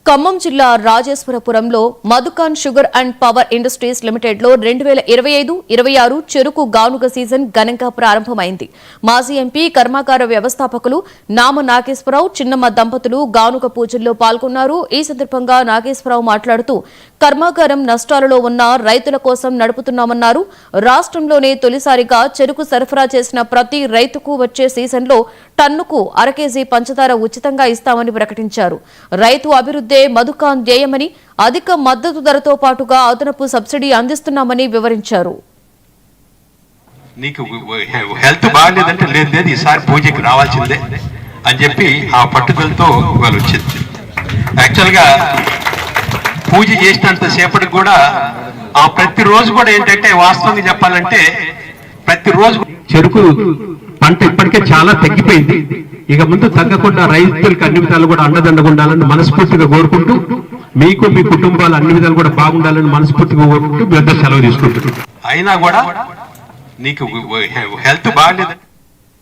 ఖమ్మం జిల్లా రాజేశ్వరపురంలో Madhucon sugar and power industries limited లో 2025-26 చెరుకు గానుగ సీజన్ ఘనంగా ప్రారంభమైంది. మాజీ ఎంపీ కర్మాగార వ్యవస్థాపకులు నామ నాగేశ్వరరావు, చిన్నమ్మ దంపతులు గానుగ పూజల్లో పాల్గొన్నారు. ఈ సందర్భంగా నాగేశ్వరరావు మాట్లాడుతూ కర్మాగారం నష్టాలలో ఉన్న రైతుల కోసం నడుపుతున్నామన్నారు. రాష్ట్రంలోనే తొలిసారిగా చెరుకు సరఫరా చేసిన ప్రతి రైతుకు వచ్చే సీజన్లో టన్నుకు 1/2 కేజీ పంచదార ఉచితంగా ఇస్తామని ప్రకటించారు. రైతు అభివృద్ధే మధుకాన్ ధ్యేయమని, అధిక మద్దతు ధరతో పాటుగా అదనపు సబ్సిడీ అందిస్తున్నామని వివరించారు. నీకు హెల్త్ బాగాలేదంటే లేదు ఈసారి పూజకి రావాల్సిందే అని చెప్పి ఆ పట్టుదలతో వాళ్ళు వచ్చింది. యాక్చువల్గా పూజ చేసినంత సేపటికి కూడా ఆ ప్రతిరోజు కూడా ఏంటంటే వాస్తవంగా చెప్పాలంటే ప్రతిరోజు చెరుకు పంట ఇప్పటికే చాలా తగ్గిపోయింది. ఇక ముందు తగ్గకుండా రైతులకు అన్ని విధాలు కూడా అండదండగా ఉండాలని మనస్ఫూర్తిగా కోరుకుంటూ, మీకు మీ కుటుంబాలు అన్ని విధాలు కూడా బాగుండాలని మనస్ఫూర్తిగా కోరుకుంటూ మీ వద్ద సెలవు తీసుకుంటున్నాం. అయినా కూడా నీకు హెల్త్ బాగాలేదు.